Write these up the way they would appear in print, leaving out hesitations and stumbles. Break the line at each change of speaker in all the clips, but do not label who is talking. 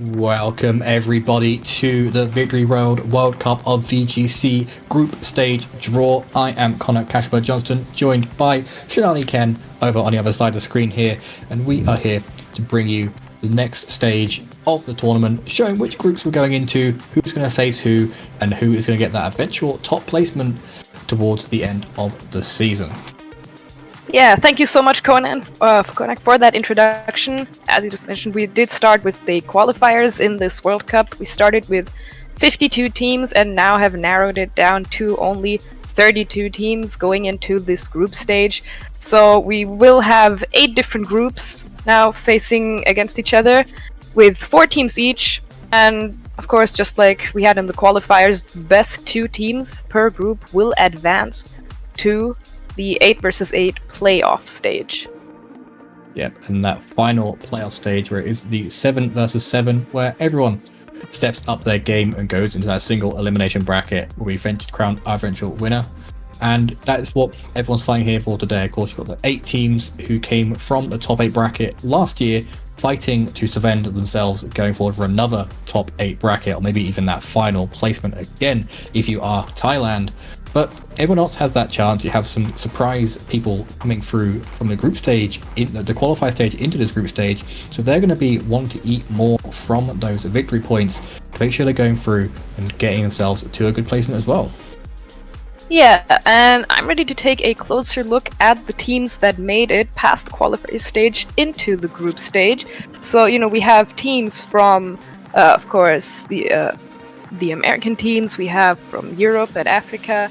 Welcome everybody to the Victory Road World Cup of VGC group stage draw. I am Connor Cashbird Johnston, joined by Shinani Ken over on the other side of the screen here, and we are here to bring you the next stage of the tournament, showing which groups we're going into, who's going to face who, and who is going to get that eventual top placement towards the end of the season.
Yeah, thank you so much, Conan, for that introduction. As you just mentioned, we did start with the qualifiers in this World Cup. We started with 52 teams and now have narrowed it down to only 32 teams going into this group stage. So we will have 8 different groups now facing against each other with 4 teams each. And of course, just like we had in the qualifiers, the best 2 teams per group will advance to the 8 versus 8 playoff stage.
Yep, and that final playoff stage where it is the 7 versus 7, where everyone steps up their game and goes into that single elimination bracket where we crown our eventual winner. And that's what everyone's fighting here for today. Of course, you've got the 8 teams who came from the top 8 bracket last year, fighting to surrender themselves going forward for another top 8 bracket, or maybe even that final placement again if you are Thailand. But everyone else has that chance. You have some surprise people coming through from the group stage, in the qualify stage into this group stage. So they're going to be wanting to eat more from those victory points to make sure they're going through and getting themselves to a good placement as well.
Yeah, and I'm ready to take a closer look at the teams that made it past the qualifier stage into the group stage. So, we have teams from, of course, the American teams. We have from Europe and Africa.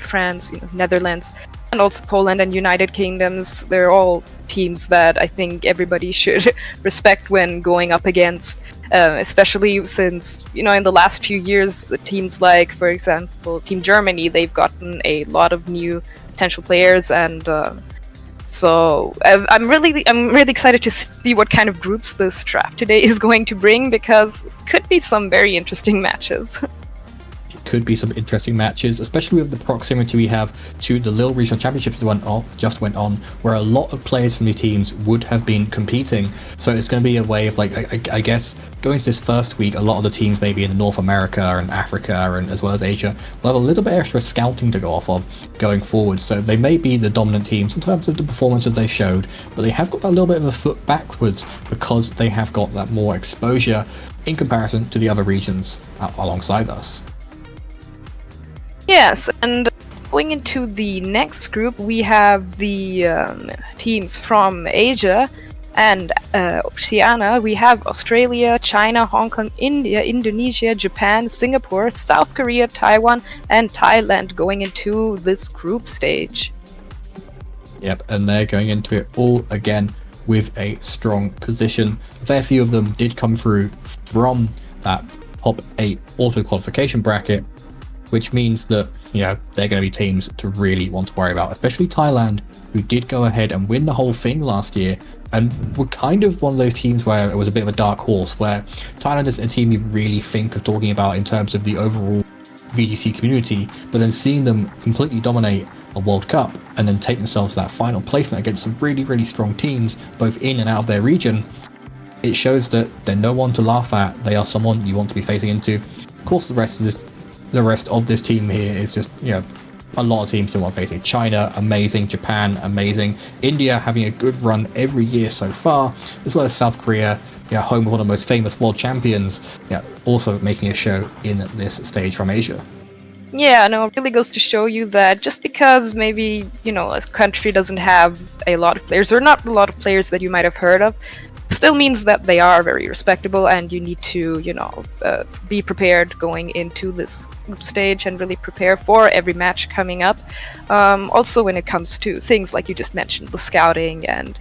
France, Netherlands, and also Poland and United Kingdoms. They're all teams that I think everybody should respect when going up against, especially since, in the last few years, teams like, for example, Team Germany, they've gotten a lot of new potential players, and so I'm really excited to see what kind of groups this draft today is going to bring, because it could be some very interesting matches.
Could be some interesting matches, especially with the proximity we have to the Lille Regional Championships that just went on, where a lot of players from the teams would have been competing. So it's going to be a way of, I guess, going to this first week, a lot of the teams maybe in North America and Africa and as well as Asia will have a little bit extra scouting to go off of going forward. So they may be the dominant teams in terms of the performances they showed, but they have got that little bit of a foot backwards because they have got that more exposure in comparison to the other regions alongside us.
Yes, and going into the next group, we have the teams from Asia and Oceania. We have Australia, China, Hong Kong, India, Indonesia, Japan, Singapore, South Korea, Taiwan, and Thailand going into this group stage.
Yep, and they're going into it all again with a strong position. A fair few of them did come through from that top 8 auto qualification bracket, which means that, they're going to be teams to really want to worry about, especially Thailand, who did go ahead and win the whole thing last year, and were kind of one of those teams where it was a bit of a dark horse, where Thailand is a team you really think of talking about in terms of the overall VGC community, but then seeing them completely dominate a World Cup and then take themselves to that final placement against some really, really strong teams, both in and out of their region, it shows that they're no one to laugh at. They are someone you want to be facing into. Of course, the rest of this team here is just, a lot of teams you want facing. China, amazing. Japan, amazing. India having a good run every year so far, as well as South Korea, home of one of the most famous world champions, also making a show in this stage from Asia.
Yeah, no, it really goes to show you that just because maybe, a country doesn't have a lot of players, or not a lot of players that you might have heard of, still means that they are very respectable, and you need to, be prepared going into this group stage and really prepare for every match coming up. Also, when it comes to things like you just mentioned, the scouting and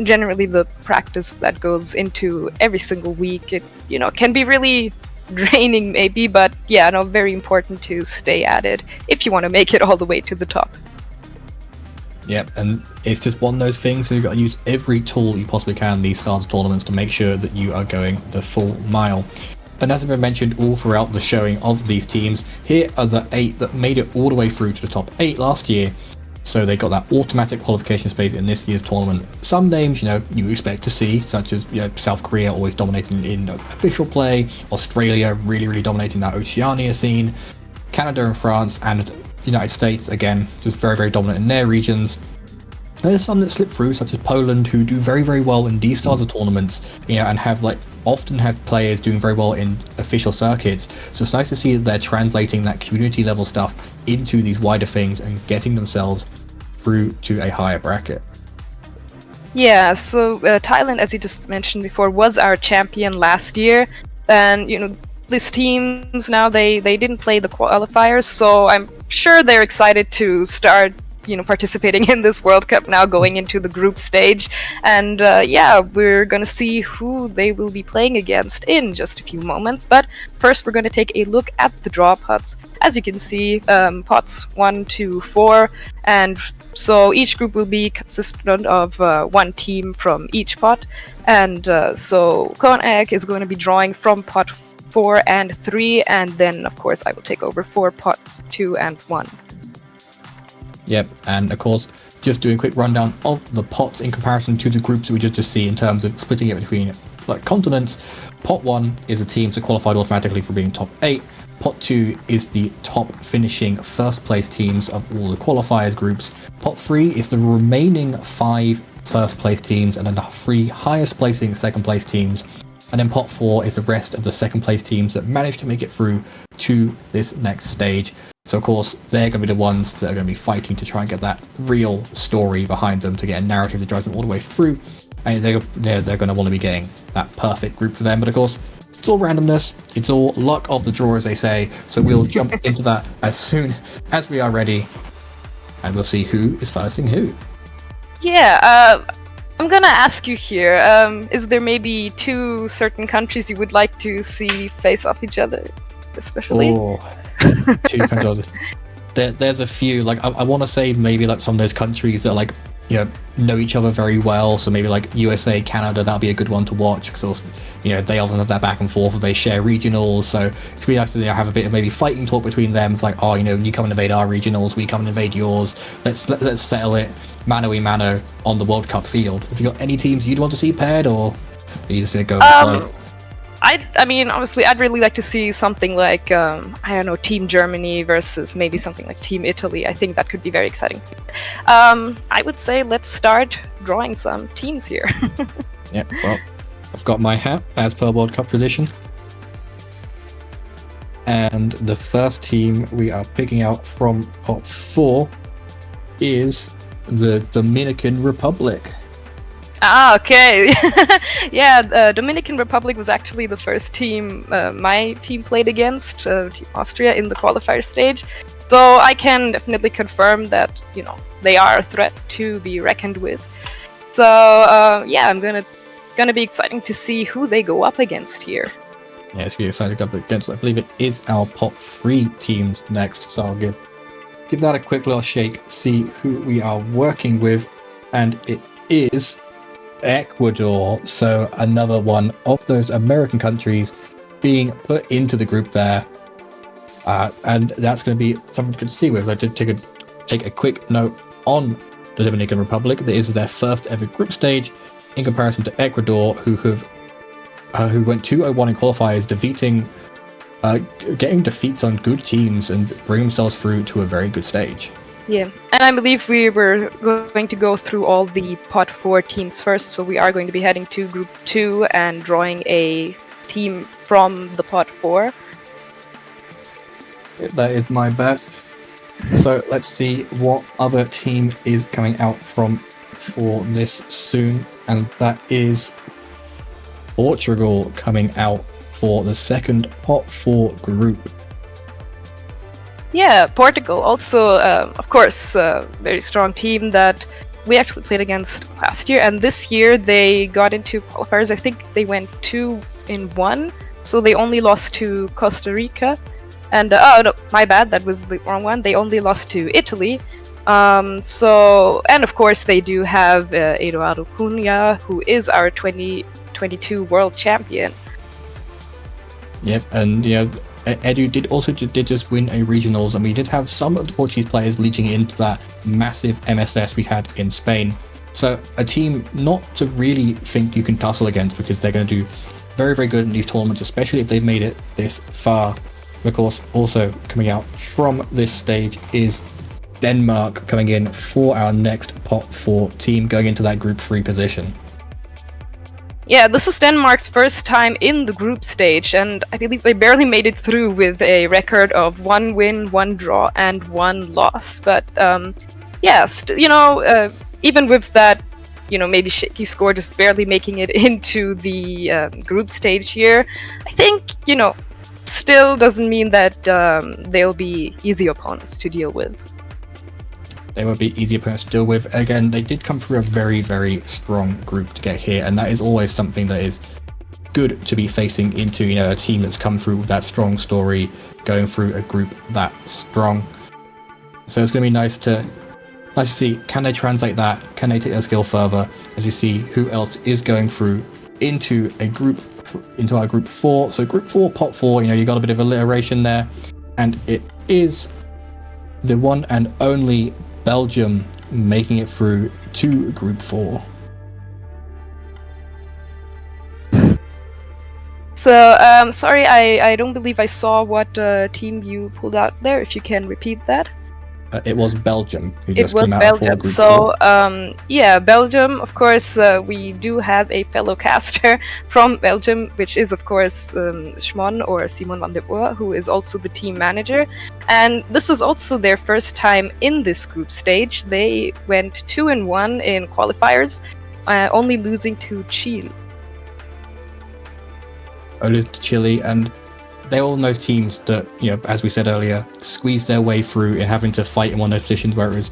generally the practice that goes into every single week, it, can be really draining maybe, but very important to stay at it if you want to make it all the way to the top.
Yep, and it's just one of those things where you've got to use every tool you possibly can in these stars of tournaments to make sure that you are going the full mile. And as has been mentioned all throughout the showing of these teams, here are the 8 that made it all the way through to the top 8 last year. So they got that automatic qualification space in this year's tournament. Some names, you expect to see, such as South Korea always dominating in official play, Australia really, really dominating that Oceania scene, Canada and France and United States, again, just very, very dominant in their regions. There's some that slip through, such as Poland, who do very, very well in these styles of tournaments, and often have players doing very well in official circuits. So it's nice to see that they're translating that community level stuff into these wider things and getting themselves through to a higher bracket.
Yeah, so Thailand, as you just mentioned before, was our champion last year, and these teams now they didn't play the qualifiers, so I'm sure they're excited to start participating in this World Cup now, going into the group stage. And we're gonna see who they will be playing against in just a few moments, but first we're going to take a look at the draw pots. As you can see, pots 1 to 4, and so each group will be consistent of one team from each pot, and so Konak is going to be drawing from pot 4 and 3, and then of course I will take over for pots 2 and 1.
Yep, and of course, just doing a quick rundown of the pots in comparison to the groups we just see in terms of splitting it between continents. Pot 1 is the teams that qualified automatically for being top 8. Pot 2 is the top finishing first place teams of all the qualifiers groups. Pot 3 is the remaining 5 first place teams and then the 3 highest placing second place teams. And then pot 4 is the rest of the second place teams that managed to make it through to this next stage. So of course, they're going to be the ones that are going to be fighting to try and get that real story behind them, to get a narrative that drives them all the way through. And they're going to want to be getting that perfect group for them. But of course, it's all randomness. It's all luck of the draw, as they say. So we'll jump into that as soon as we are ready. And we'll see who is firsting who.
Yeah, I'm gonna ask you here, is there maybe 2 certain countries you would like to see face off each other, especially?
Oh, 2 countries. There's a few, I want to say maybe some of those countries that know each other very well, so maybe USA, Canada, that'll be a good one to watch, because they often have that back and forth, they share regionals, so it's really nice to have a bit of maybe fighting talk between them. It's you come and invade our regionals, we come and invade yours, let's settle it mano-a-mano on the World Cup field. Have you got any teams you'd want to see paired, or are you just gonna go with the flow?
I mean, obviously, I'd really like to see something like, Team Germany versus maybe something like Team Italy. I think that could be very exciting. I would say let's start drawing some teams here.
Yeah, well, I've got my hat as per World Cup tradition. And the first team we are picking out from pot 4 is the Dominican Republic.
Ah, okay. Yeah, Dominican Republic was actually the first team my team played against, Team Austria, in the qualifier stage. So I can definitely confirm that, they are a threat to be reckoned with. So, I'm gonna be exciting to see who they go up against here.
Yeah, it's really excited to go up against. I believe it is our pot 3 teams next. So I'll give that a quick little shake, see who we are working with, and it is Ecuador. So another one of those American countries being put into the group there. And that's going to be something to see with. I did take a quick note on the Dominican Republic. This is their first ever group stage in comparison to Ecuador, who went 2-0-1 in qualifiers, getting defeats on good teams and bring themselves through to a very good stage.
Yeah, and I believe we were going to go through all the pot 4 teams first, so we are going to be heading to group 2 and drawing a team from the pot 4.
That is my bad. So let's see what other team is coming out for this soon, and that is Portugal coming out for the second pot 4 group.
Yeah, Portugal also, of course, a very strong team that we actually played against last year, and this year they got into qualifiers. I think they went 2-1, so they only lost to Costa Rica. And oh no, my bad, that was the wrong one. They only lost to Italy. And of course they do have Eduardo Cunha, who is our 2022 world champion.
Yep, and Edu did just win a regionals, and we did have some of the Portuguese players leading into that massive MSS we had in Spain. So a team not to really think you can tussle against, because they're going to do very, very good in these tournaments, especially if they've made it this far. Of course, also coming out from this stage is Denmark, coming in for our next pot 4 team, going into that group 3 position.
Yeah, this is Denmark's first time in the group stage, and I believe they barely made it through with a record of 1 win, 1 draw, and 1 loss. But even with that, maybe shaky score, just barely making it into the group stage here, I think, still doesn't mean that they'll be easy opponents to deal with.
They will be easy opponents to deal with. Again, they did come through a very, very strong group to get here, and that is always something that is good to be facing into, a team that's come through with that strong story, going through a group that strong. So it's going to be nice to see, can they translate that? Can they take their skill further? As you see who else is going through into our group 4. So group 4, pot 4, you got a bit of alliteration there, and it is the one and only Belgium making it through to group 4.
So, sorry, I don't believe I saw what team you pulled out there, if you can repeat that.
It was Belgium.
It was Belgium. So, Belgium, of course, we do have a fellow caster from Belgium, which is, of course, Schmon, or Simon van der Oor, who is also the team manager. And this is also their first time in this group stage. They went 2-1 in qualifiers, only losing to Chile.
Only to Chile, and they're all those teams that, as we said earlier, squeeze their way through in having to fight in one of those positions where it was,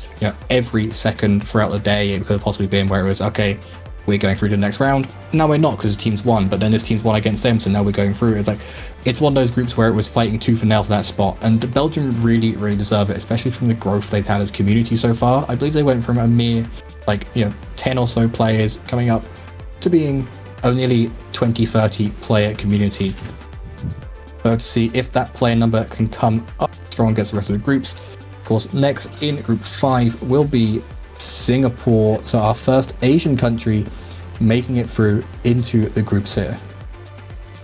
every second throughout the day. It could have possibly been where it was, okay, we're going through to the next round. Now we're not, because the team's won, but then this team's won against them, so now we're going through. It's one of those groups where it was fighting tooth and nail for that spot, and Belgium really, really deserve it, especially from the growth they've had as a community so far. I believe they went from a mere, 10 or so players coming up to being a nearly 20-30 player community. So to see if that player number can come up strong against the rest of the groups. Of course, next in group 5 will be Singapore, so our first Asian country making it through into the groups here.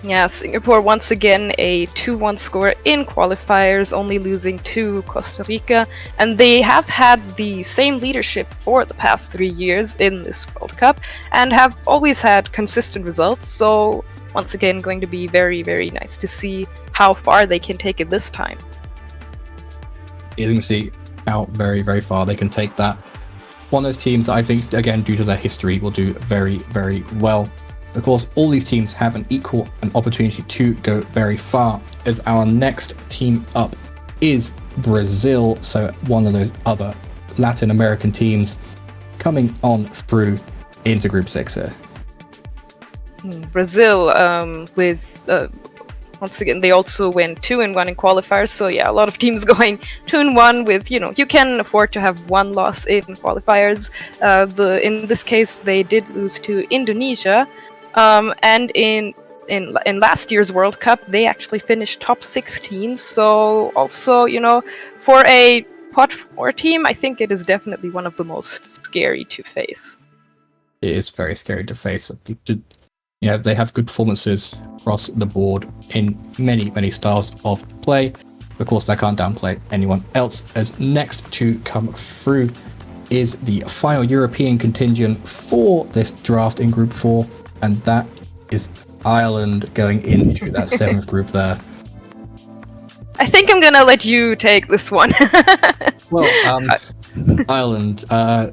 Yeah, Singapore once again a 2-1 score in qualifiers, only losing to Costa Rica, and they have had the same leadership for the past 3 years in this World Cup and have always had consistent results, so once again going to be very, very nice to see how far they can take it this time.
You're going to see how very, very far they can take that. One of those teams that I think, again, due to their history, will do very, very well. Of course, all these teams have an opportunity to go very far, as our next team up is Brazil, so one of those other Latin American teams coming on through into Group 6 here.
Brazil, with once again, they also went 2-1 in qualifiers. So yeah, a lot of teams going 2-1 with, you can afford to have one loss in qualifiers. In this case, they did lose to Indonesia, and in last year's World Cup, they actually finished top 16. So also, for a pot 4 team, I think it is definitely one of the most scary to face.
It is very scary to face. They have good performances across the board in many, many styles of play. Of course, I can't downplay anyone else. As next to come through is the final European contingent for this draft in Group 4, and that is Ireland going into that 7th group there.
I think I'm gonna let you take this one.
Well, Ireland,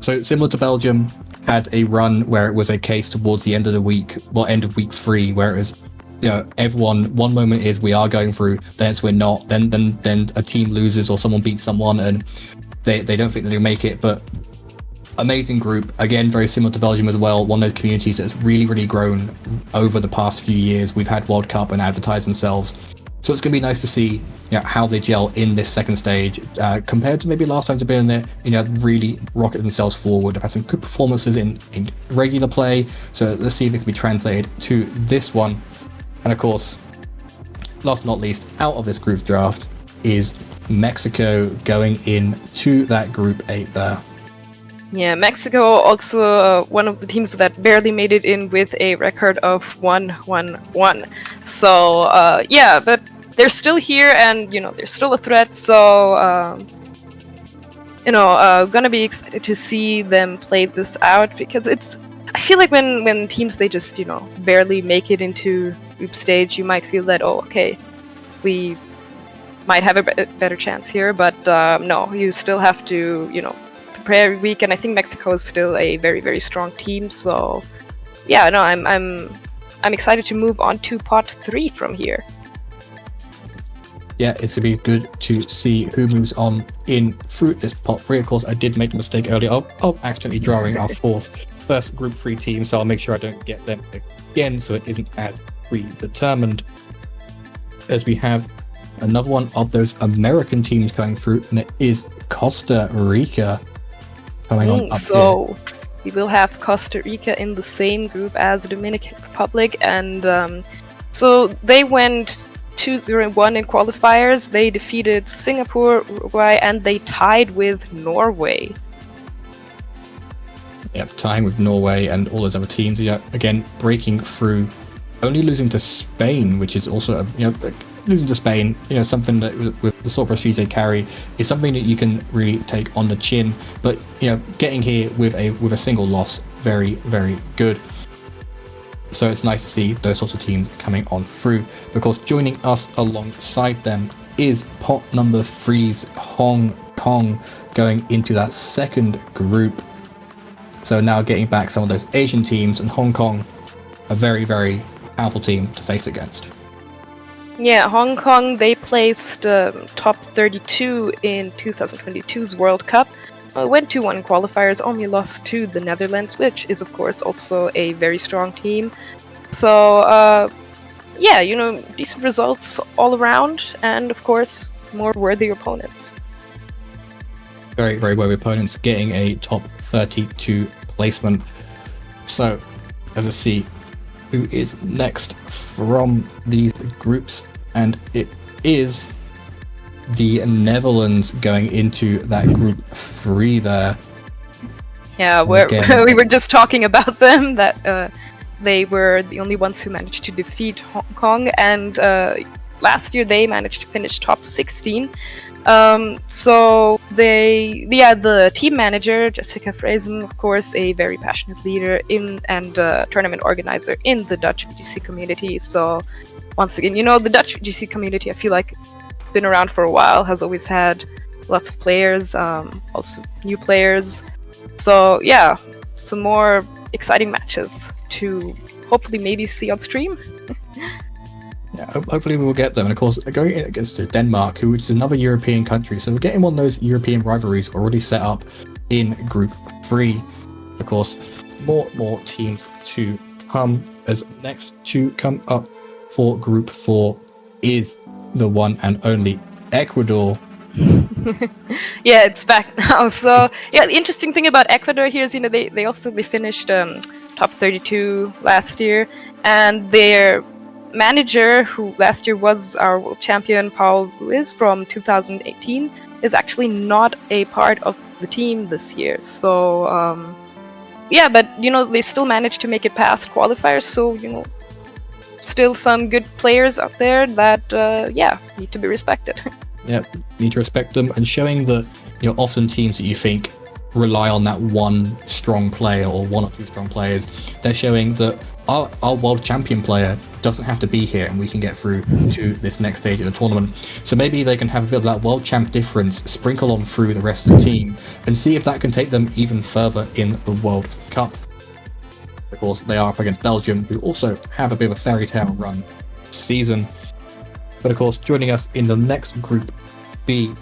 so similar to Belgium, had a run where it was a case towards the end of the week, end of week 3, where it was, everyone, one moment is we are going through, then it's we're not, then a team loses or someone beats someone and they don't think they'll make it. But amazing group, again, very similar to Belgium as well, one of those communities that's really, really grown over the past few years. We've had World Cup and advertised themselves. So it's going to be nice to see how they gel in this second stage compared to maybe last time they've been in there, really rocket themselves forward. They've had some good performances in regular play. So let's see if it can be translated to this one. And of course, last but not least, out of this group draft is Mexico going into that Group 8 there.
Yeah, Mexico also one of the teams that barely made it in with a record of 1-1-1. So but they're still here, and they're still a threat. So gonna be excited to see them play this out, because I feel like when teams, they just barely make it into group stage, you might feel that, oh, okay, we might have a better chance here, but no, you still have to prepare every week, and I think Mexico is still a very, very strong team. So yeah, no, I'm excited to move on to pot 3 from here.
Yeah, it's going to be good to see who moves on in through this pot 3. Of course, I did make the mistake earlier of accidentally drawing our first Group 3 team, so I'll make sure I don't get them again, so it isn't as predetermined. As we have another one of those American teams going through, and it is Costa Rica coming on up
so
here.
We will have Costa Rica in the same group as Dominican Republic, and so they went 2-0-1 in qualifiers. They defeated Singapore, Uruguay, and they tied with Norway.
Yep, tying with Norway and all those other teams. Again, breaking through, only losing to Spain, which is also losing to Spain. Something that with the sort of prestige they carry is something that you can really take on the chin. But getting here with a single loss, very, very good. So it's nice to see those sorts of teams coming on through. Because joining us alongside them is pot number 3's Hong Kong going into that second group. So now getting back some of those Asian teams, and Hong Kong, a very, very powerful team to face against.
Yeah, Hong Kong, they placed top 32 in 2022's World Cup. Went 2-1 qualifiers, only lost to the Netherlands, which is of course also a very strong team. So decent results all around, and of course more worthy opponents.
Very, very worthy opponents, getting a top 32 placement. So as I see who is next from these groups, and it is the Netherlands going into that Group 3 there.
Yeah, we were just talking about them, that they were the only ones who managed to defeat Hong Kong, and last year they managed to finish top 16. So the team manager, Jessica Frazen, of course, a very passionate leader and tournament organizer in the Dutch VGC community. So once again, the Dutch VGC community, I feel like, been around for a while, has always had lots of players, also new players. So yeah, some more exciting matches to hopefully maybe see on stream.
Yeah, hopefully we will get them. And of course, going against Denmark, which is another European country, so we're getting one of those European rivalries already set up in Group 3. Of course, more teams to come. As next to come up for Group 4 is the one and only Ecuador.
Yeah, it's back now. So yeah, the interesting thing about Ecuador here is, they finished top 32 last year, and their manager, who last year was our world champion Paul Ruiz from 2018, is actually not a part of the team this year. So yeah, but they still managed to make it past qualifiers. So still some good players out there that need to be respected.
Yeah, need to respect them, and showing that often teams that you think rely on that one strong player or one or two strong players, they're showing that our world champion player doesn't have to be here, and we can get through to this next stage of the tournament. So maybe they can have a bit of that world champ difference sprinkle on through the rest of the team, and see if that can take them even further in the World Cup. Of course, they are up against Belgium, who also have a bit of a fairy tale run season. But of course, joining us in the next group B,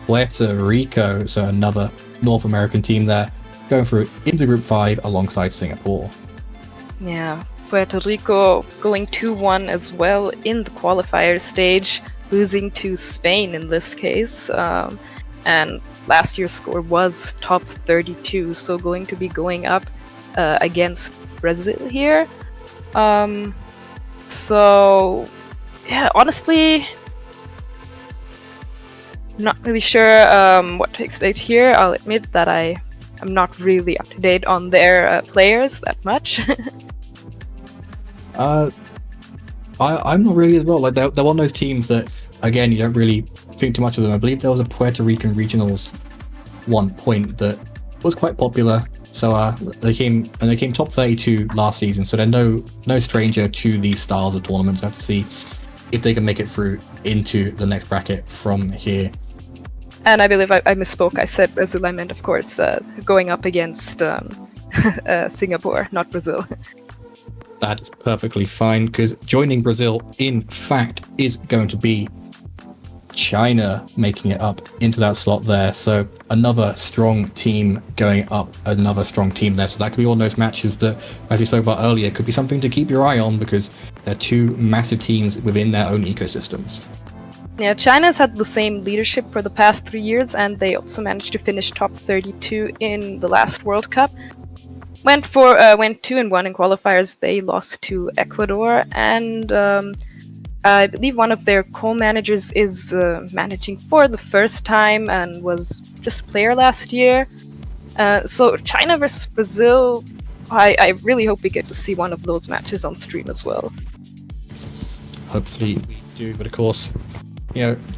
Puerto Rico, so another North American team there, going through into Group 5 alongside Singapore.
Yeah, Puerto Rico going 2-1 as well in the qualifier stage, losing to Spain in this case. And last year's score was top 32, so going to be going up against Brazil here. So yeah, honestly, not really sure what to expect here. I'll admit that I'm not really up to date on their players that much.
I'm not really as well. Like they're one of those teams that, again, you don't really think too much of them. I believe there was a Puerto Rican regionals one point that was quite popular. So they came top 32 last season. So they're no stranger to these styles of tournaments. I have to see if they can make it through into the next bracket from here.
And I believe I misspoke. I said Brazil. I meant, of course, going up against Singapore, not Brazil.
That is perfectly fine, because joining Brazil, in fact, is going to be China, making it up into that slot there. So another strong team going up, another strong team there. So that could be one of those matches that, as we spoke about earlier, could be something to keep your eye on, because they're two massive teams within their own ecosystems.
Yeah, China's had the same leadership for the past 3 years, and they also managed to finish top 32 in the last World Cup. Went 2-1 in qualifiers. They lost to Ecuador, and I believe one of their co-managers is managing for the first time and was just a player last year. So China versus Brazil, I really hope we get to see one of those matches on stream as well.
Hopefully we do, but of course,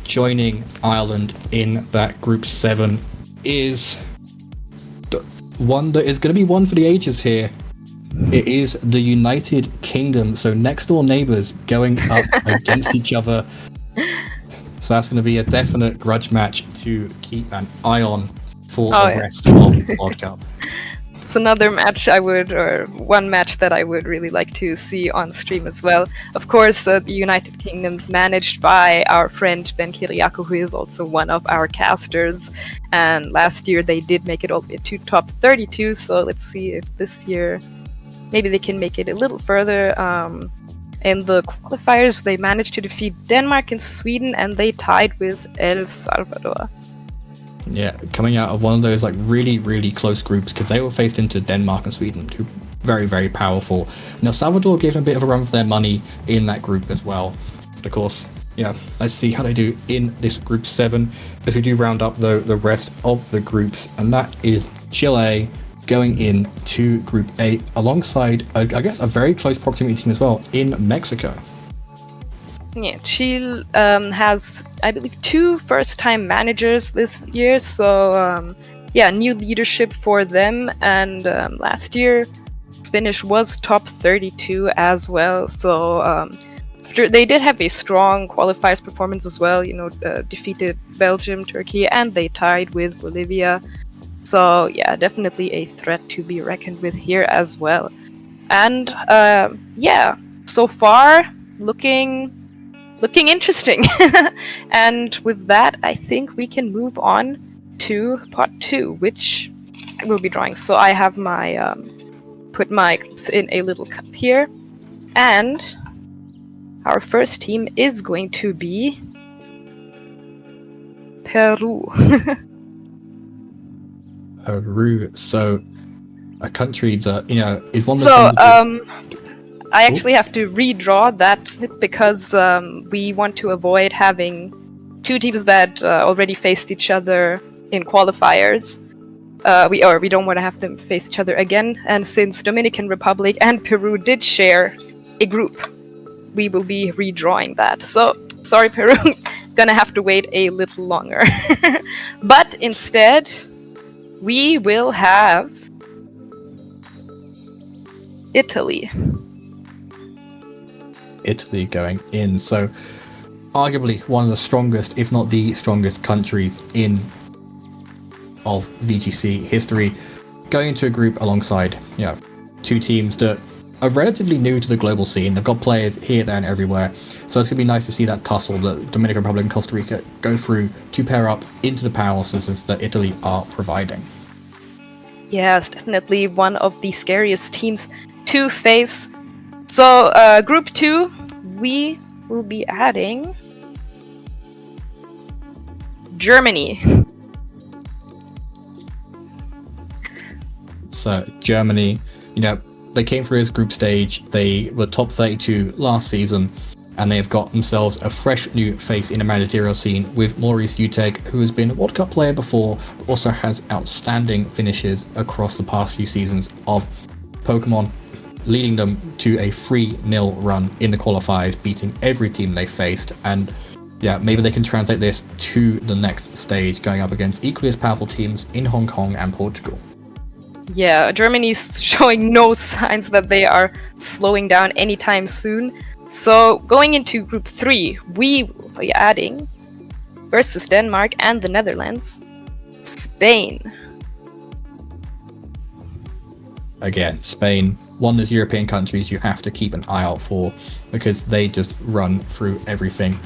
joining Ireland in that Group 7 is one that is going to be one for the ages here. It is the United Kingdom, so next door neighbours going up against each other. So that's going to be a definite grudge match to keep an eye on for the rest of the World Cup.
It's another match one match that I would really like to see on stream as well. Of course, the United Kingdom's managed by our friend Ben Kiriakou, who is also one of our casters. And last year they did make it all the way to top 32, so let's see if this year maybe they can make it a little further. In the qualifiers, they managed to defeat Denmark and Sweden, and they tied with El Salvador.
Yeah, coming out of one of those really, really close groups, because they were faced into Denmark and Sweden, who very, very powerful. Now, Salvador gave them a bit of a run for their money in that group as well. But of course, let's see how they do in this Group 7, as we do round up, though, the rest of the groups, and that is Chile going in to Group 8 alongside, I guess, a very close proximity team as well in Mexico.
Yeah, Chile has, I believe, 2 first-time managers this year, so new leadership for them. And last year, finish was top 32 as well. So they did have a strong qualifiers performance as well. Defeated Belgium, Turkey, and they tied with Bolivia. So yeah, definitely a threat to be reckoned with here as well. And so far looking interesting. And with that, I think we can move on to part 2, which I will be drawing. So I have my put my clips in a little cup here, and Our first team is going to be Peru.
Peru. So a country that is one of the
So,
things that
I actually have to redraw that because we want to avoid having two teams that already faced each other in qualifiers. We don't want to have them face each other again. And since Dominican Republic and Peru did share a group, we will be redrawing that. So sorry, Peru, gonna have to wait a little longer. But instead, we will have Italy.
Italy going in. So arguably one of the strongest, if not the strongest countries of VGC history, going into a group alongside two teams that are relatively new to the global scene. They've got players here, there, and everywhere. So it's gonna be nice to see that tussle that Dominican Republic and Costa Rica go through to pair up into the powerhouses that Italy are providing.
Yes, definitely one of the scariest teams to face. So, Group 2, we will be adding Germany.
So, Germany, they came through as group stage. They were top 32 last season, and they have got themselves a fresh new face in the managerial scene with Maurice Uteg, who has been a World Cup player before, but also has outstanding finishes across the past few seasons of Pokémon, leading them to a 3-0 run in the qualifiers, beating every team they faced. And maybe they can translate this to the next stage, going up against equally as powerful teams in Hong Kong and Portugal.
Yeah, Germany's showing no signs that they are slowing down anytime soon. So, going into Group 3, we will be adding, versus Denmark and the Netherlands, Spain.
Again, Spain, one of those European countries you have to keep an eye out for because they just run through everything.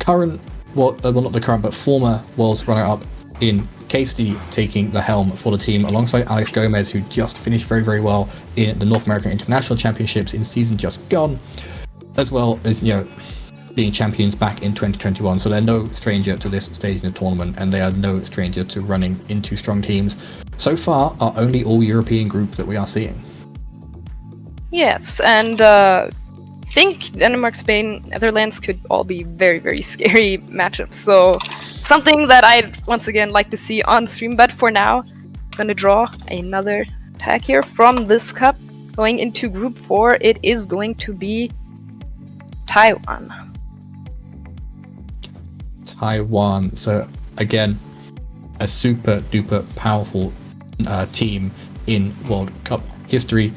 Not the current, but former world's runner-up in Casey taking the helm for the team alongside Alex Gomez, who just finished very, very well in the North American International Championships in season just gone, as well as, being champions back in 2021. So they're no stranger to this stage in the tournament, and they are no stranger to running into strong teams. So far, our only all-European group that we are seeing.
Yes, and I think Denmark, Spain, Netherlands could all be very, very scary matchups. So something that I'd once again like to see on stream. But for now, I'm gonna draw another tag here from this cup. Going into Group 4, it is going to be Taiwan.
Taiwan. So again, a super duper powerful team in World Cup history.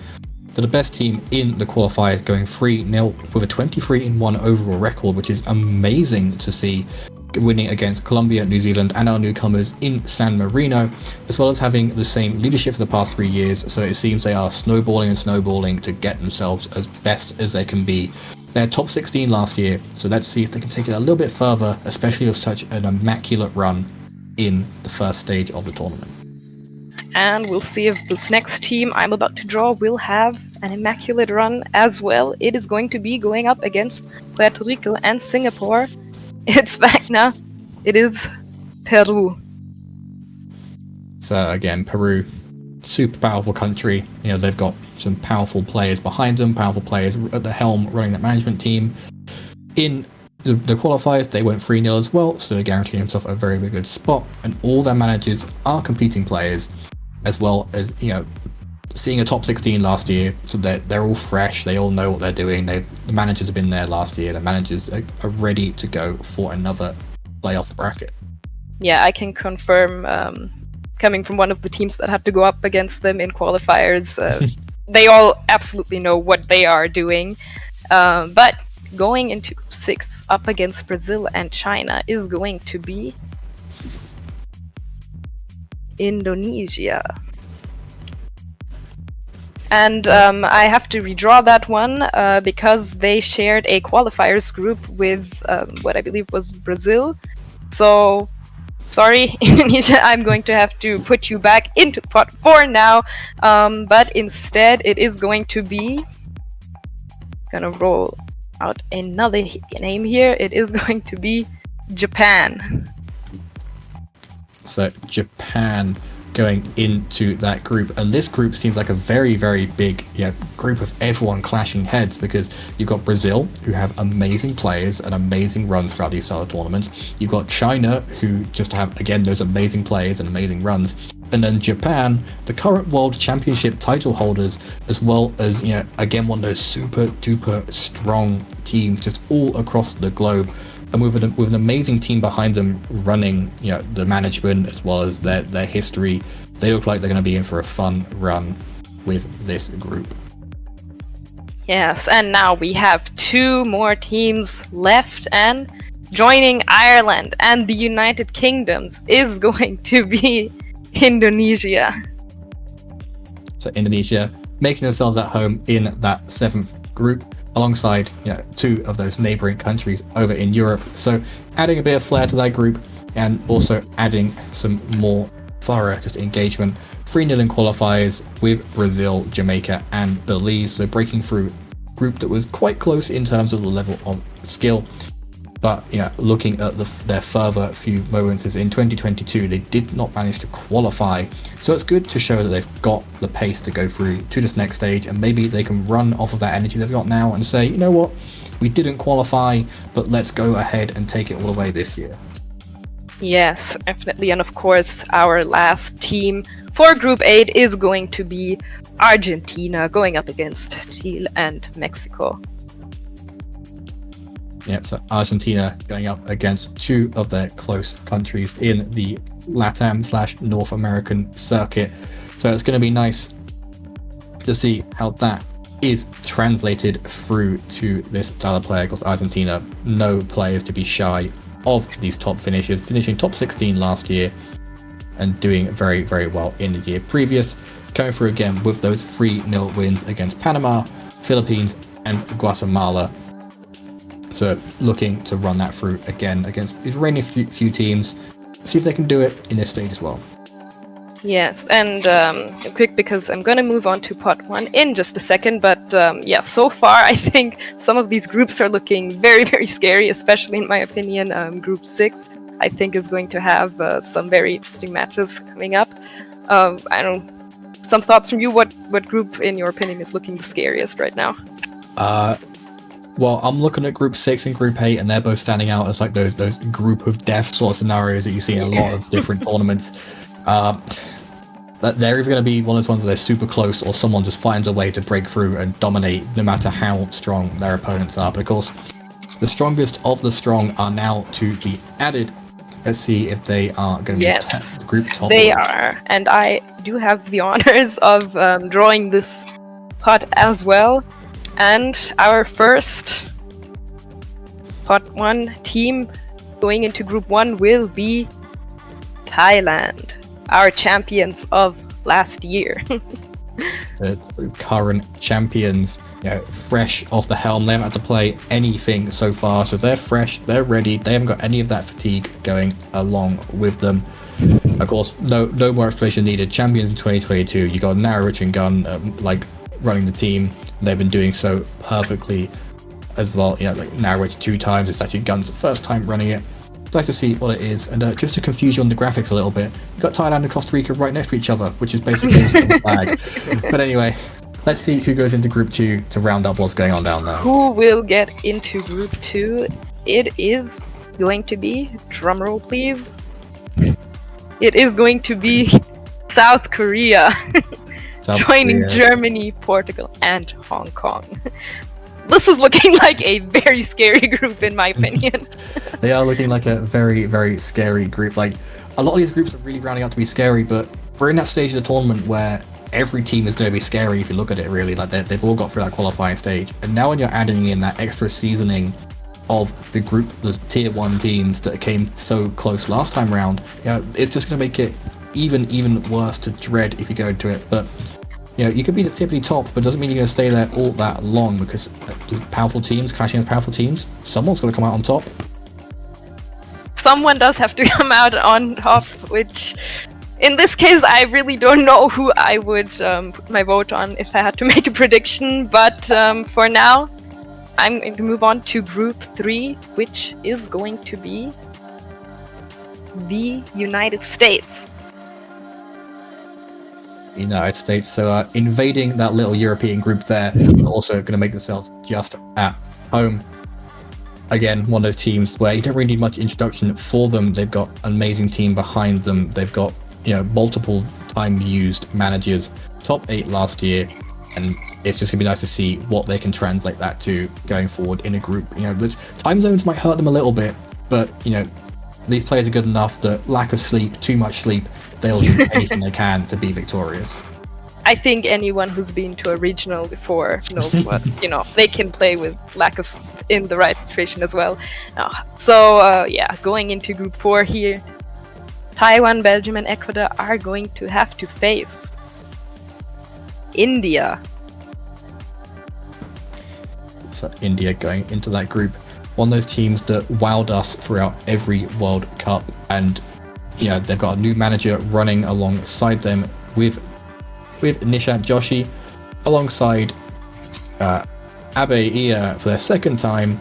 They're the best team in the qualifiers, going 3-0 with a 23-1 overall record, which is amazing to see, winning against Colombia, New Zealand, and our newcomers in San Marino, as well as having the same leadership for the past 3 years. So it seems they are snowballing to get themselves as best as they can be. They're top 16 last year, so let's see if they can take it a little bit further, especially with such an immaculate run in the first stage of the tournament.
And we'll see if this next team I'm about to draw will have an immaculate run as well. It is going to be going up against Puerto Rico and Singapore. It's back now. It is Peru.
So again, Peru, super powerful country. They've got some powerful players behind them, powerful players at the helm running that management team. In the qualifiers, they went 3-0 as well, so they're guaranteeing themselves a very, very good spot. And all their managers are competing players, as well as, seeing a top 16 last year, so they're all fresh, they all know what they're doing. The managers have been there last year, the managers are ready to go for another playoff bracket.
Yeah, I can confirm, coming from one of the teams that had to go up against them in qualifiers, they all absolutely know what they are doing. But going into 6 up against Brazil and China is going to be Indonesia. And I have to redraw that one because they shared a qualifiers group with what I believe was Brazil. So, sorry, Indonesia, I'm going to have to put you back into pot 4 now. But instead, it is going to be... Gonna roll out another name here. It is going to be Japan.
So Japan going into that group, and this group seems like a very, very big group of everyone clashing heads, because you've got Brazil, who have amazing players and amazing runs throughout these style of tournaments. You've got China, who just have, again, those amazing players and amazing runs. And then Japan, the current world championship title holders, as well as, again, one of those super duper strong teams just all across the globe. And with an amazing team behind them running, the management as well as their history, they look like they're going to be in for a fun run with this group.
Yes, and now we have 2 more teams left, and joining Ireland and the United Kingdoms is going to be Indonesia.
So Indonesia making themselves at home in that 7th group, alongside 2 of those neighboring countries over in Europe. So adding a bit of flair to that group, and also adding some more thorough just engagement. 3-0 in qualifiers with Brazil, Jamaica and Belize. So breaking through a group that was quite close in terms of the level of skill. But looking at their further few moments, is in 2022 they did not manage to qualify. So it's good to show that they've got the pace to go through to this next stage, and maybe they can run off of that energy they've got now and say, you know what, we didn't qualify, but let's go ahead and take it all the way this year.
Yes, definitely. And of course, our last team for Group 8 is going to be Argentina, going up against Chile and Mexico.
Yeah, so Argentina going up against 2 of their close countries in the LATAM/North American circuit. So it's going to be nice to see how that is translated through to this style of player, because Argentina, no players to be shy of these top finishes, finishing top 16 last year and doing very, very well in the year previous. Going through again with those 3-0 wins against Panama, Philippines and Guatemala. So looking to run that through again against these remaining few teams, see if they can do it in this stage as well.
Yes, and quick, because I'm going to move on to pot 1 in just a second, but so far I think some of these groups are looking very, very scary, especially in my opinion. Group 6 I think is going to have some very interesting matches coming up. Some thoughts from you, what group in your opinion is looking the scariest right now?
Well, I'm looking at Group 6 and Group 8, and they're both standing out as like those group of death sort of scenarios that you see in a lot of different tournaments. They're either going to be one of those ones where they're super close, or someone just finds a way to break through and dominate no matter how strong their opponents are. But of course, the strongest of the strong are now to be added. Let's see if they are going to be group top.
They are, and I do have the honors of drawing this pot as well. And our first pot 1 team going into Group 1 will be Thailand, our champions of last year.
The current champions, fresh off the helm. They haven't had to play anything so far, so they're fresh, they're ready. They haven't got any of that fatigue going along with them. Of course, no more explanation needed. Champions in 2022, you got Nara, Rich and Gunn running the team. They've been doing so perfectly as well. Nara, Rich 2 times. It's actually Gunn's first time running it. Nice to see what it is. And just to confuse you on the graphics a little bit, you've got Thailand and Costa Rica right next to each other, which is basically a single flag. But anyway, let's see who goes into Group 2 to round up what's going on down there.
Who will get into Group 2? It is going to be, drumroll please, it is going to be South Korea. Joining Germany, Portugal, and Hong Kong. This is looking like a very scary group, in my opinion.
They are looking like a very, very scary group. Like, a lot of these groups are really rounding up to be scary, but we're in that stage of the tournament where every team is going to be scary if you look at it, really. Like, they've all got through that qualifying stage. And now when you're adding in that extra seasoning of the group, the tier 1 teams that came so close last time round, it's just going to make it even worse to dread if you go into it. But you could be the typically top, but it doesn't mean you're going to stay there all that long, because powerful teams clashing with powerful teams, someone's going to come out on top.
Someone does have to come out on top, which in this case I really don't know who I would put my vote on if I had to make a prediction, but for now I'm going to move on to Group 3, which is going to be the United States.
United States, so invading that little European group there, also going to make themselves just at home. Again, one of those teams where you don't really need much introduction for them. They've got an amazing team behind them. They've got, multiple time used managers, top 8 last year, and it's just gonna be nice to see what they can translate that to going forward in a group. The time zones might hurt them a little bit, but these players are good enough that lack of sleep, too much sleep, they'll do anything they can to be victorious.
I think anyone who's been to a regional before knows what, they can play with lack of sleep in the right situation as well. So, going into Group 4 here, Taiwan, Belgium, and Ecuador are going to have to face India.
So India going into that group, one of those teams that wowed us throughout every World Cup, and they've got a new manager running alongside them with Nishant Joshi, alongside Abe Ia for their second time.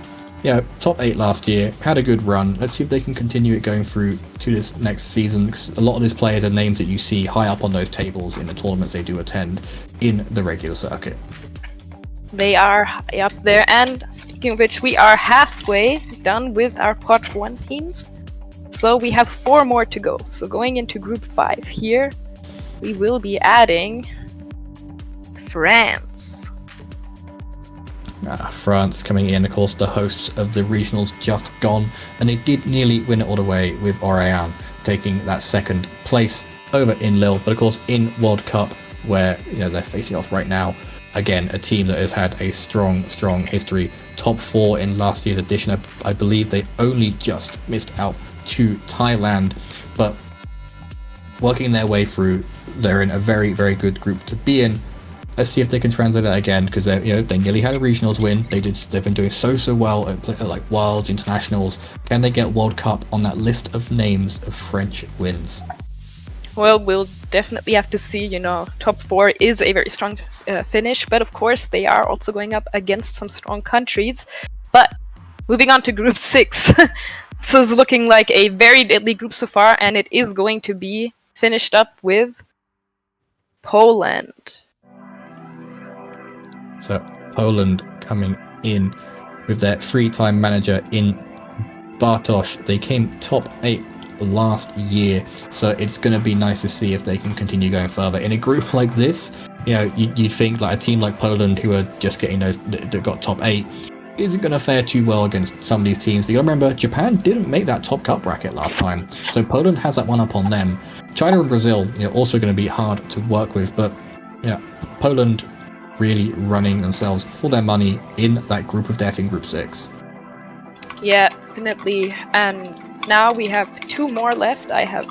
Top 8 last year, had a good run. Let's see if they can continue it going through to this next season, because a lot of these players are names that you see high up on those tables in the tournaments they do attend in the regular circuit.
They are high up there, and speaking of which, we are halfway done with our Pot 1 teams. So we have 4 more to go. So going into Group 5 here, we will be adding France.
France coming in, of course, the hosts of the regionals just gone, and they did nearly win it all the way with Orléans taking that second place over in Lille. But of course, in World Cup, where they're facing off right now, again, a team that has had a strong history. Top 4 in last year's edition. I believe they only just missed out to Thailand, but working their way through, they're in a very, very good group to be in. Let's see if they can translate that again, because they nearly had a regionals win. They've been doing so well at like Worlds, Internationals. Can they get World Cup on that list of names of French wins?
Well, we'll definitely have to see. Top 4 is a very strong finish, but of course they are also going up against some strong countries. But moving on to Group 6. This is looking like a very deadly group so far, and it is going to be finished up with Poland.
So Poland coming in with their 3-time manager in Bartosz. They came top 8 last year, so it's going to be nice to see if they can continue going further in a group like this. You'd think like a team like Poland, who are just getting those that got top 8, isn't going to fare too well against some of these teams. But you got to remember, Japan didn't make that top cup bracket last time, so Poland has that one up on them. China and Brazil, also going to be hard to work with, but Poland really running themselves for their money in that group of death in Group 6.
Yeah, definitely. And now we have 2 more left. I have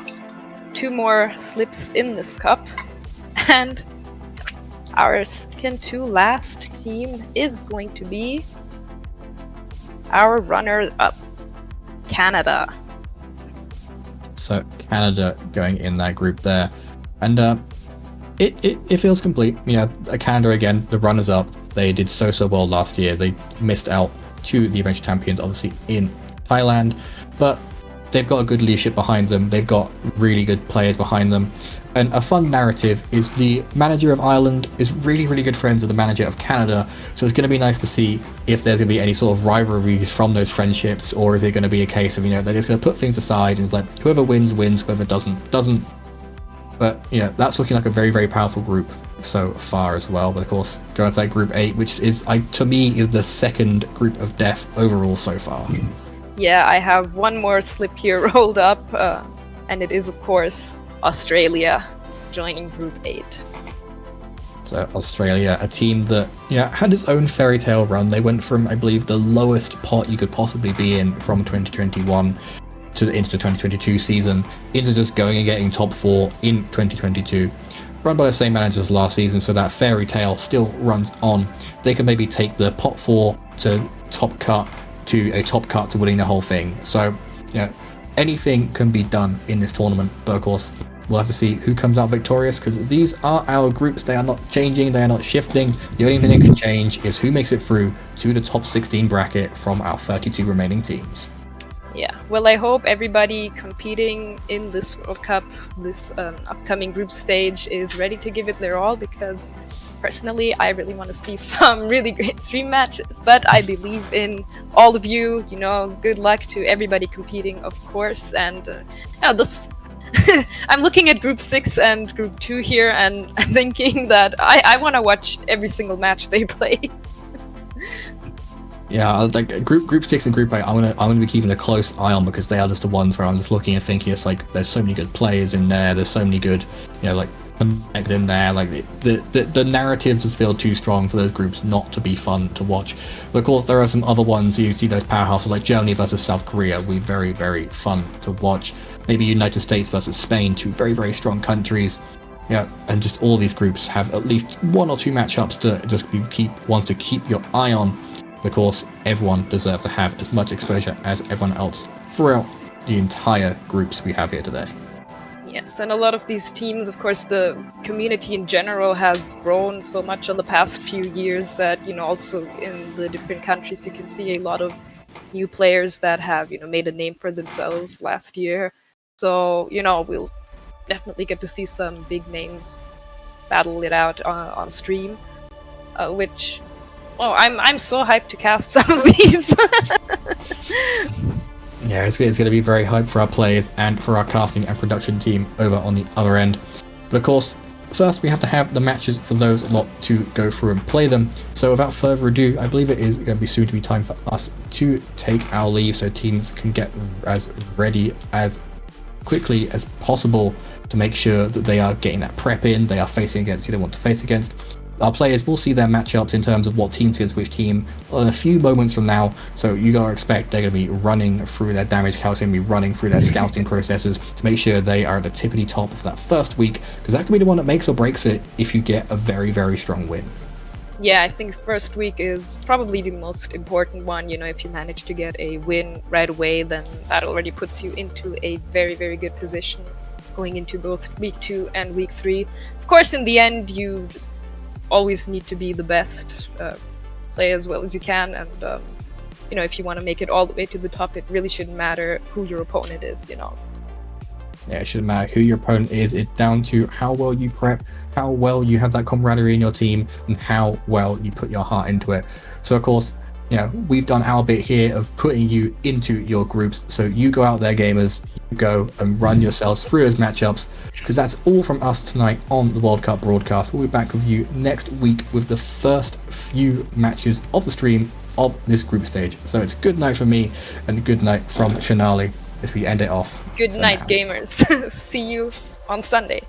2 more slips in this cup. And our second to last team is going to be our runner-up, Canada.
So Canada going in that group there. And it feels complete. Canada again, the runners-up. They did so well last year. They missed out to the eventual champions, obviously, in Thailand. But they've got a good leadership behind them. They've got really good players behind them. And a fun narrative is the manager of Ireland is really good friends with the manager of Canada. So it's going to be nice to see if there's going to be any sort of rivalries from those friendships, or is it going to be a case of, they're just going to put things aside and it's like whoever wins, whoever doesn't. But that's looking like a very powerful group so far as well. But of course, going to that Group 8, which is, to me, is the second group of death overall so far.
Yeah, I have one more slip here rolled up, and it is, of course, Australia joining Group 8.
So Australia, a team that had its own fairy tale run. They went from, I believe, the lowest pot you could possibly be in from 2021 into the 2022 season, into just going and getting top 4 in 2022. Run by the same managers last season, so that fairy tale still runs on. They can maybe take the pot 4 to top cut to a top cut to winning the whole thing. So anything can be done in this tournament, but of course we'll have to see who comes out victorious, because these are our groups. They are not changing, they are not shifting. The only thing that can change is who makes it through to the top 16 bracket from our 32 remaining teams.
Yeah, well, I hope everybody competing in this World Cup, this upcoming group stage, is ready to give it their all, because personally, I really want to see some really great stream matches. But I believe in all of you. You know, good luck to everybody competing, of course. And this, I'm looking at Group 6 and Group 2 here, and thinking that I want to watch every single match they play.
Yeah, like group 6 and Group 8, I'm gonna be keeping a close eye on, because they are just the ones where I'm just looking and thinking, it's like there's so many good players in there. There's so many good, like connect in there. Like the narratives just feel too strong for those groups not to be fun to watch. But of course, there are some other ones. You see those powerhouses like Germany versus South Korea. Will be very, very fun to watch. Maybe United States versus Spain, two very, very strong countries. Yeah, and just all these groups have at least one or two matchups to just keep your eye on. Because everyone deserves to have as much exposure as everyone else throughout the entire groups we have here today.
Yes, and a lot of these teams, of course, the community in general has grown so much in the past few years that, also in the different countries you can see a lot of new players that have, made a name for themselves last year. So, we'll definitely get to see some big names battle it out on stream, which... Oh, I'm so hyped to cast some of these.
Yeah, it's going to be very hyped for our players and for our casting and production team over on the other end. But of course, first we have to have the matches for those lot to go through and play them. So without further ado, I believe it is going to be soon to be time for us to take our leave, so teams can get as ready as quickly as possible to make sure that they are getting that prep in, they are facing against who they want to face against. Our players will see their matchups in terms of what team's against which team in a few moments from now, so you gotta expect they're gonna be running through their damage calcs, gonna be running through their scouting processes to make sure they are at the tippity top of that first week, because that could be the one that makes or breaks it if you get a very, very strong win.
Yeah, I think the first week is probably the most important one. If you manage to get a win right away, then that already puts you into a very, very good position going into both week 2 and week 3. Of course, in the end, you just always need to be the best, play as well as you can, and if you want to make it all the way to the top, it really shouldn't matter who your opponent is.
Yeah, it shouldn't matter who your opponent is. It's down to how well you prep, how well you have that camaraderie in your team, and how well you put your heart into it. So of course, we've done our bit here of putting you into your groups, so you go out there, gamers, you go and run yourselves through those matchups, because that's all from us tonight on the World Cup broadcast. We'll be back with you next week with the first few matches of the stream of this group stage. So it's good night from me and good night from Shanali as we end it off.
Good night, gamers. See you on Sunday.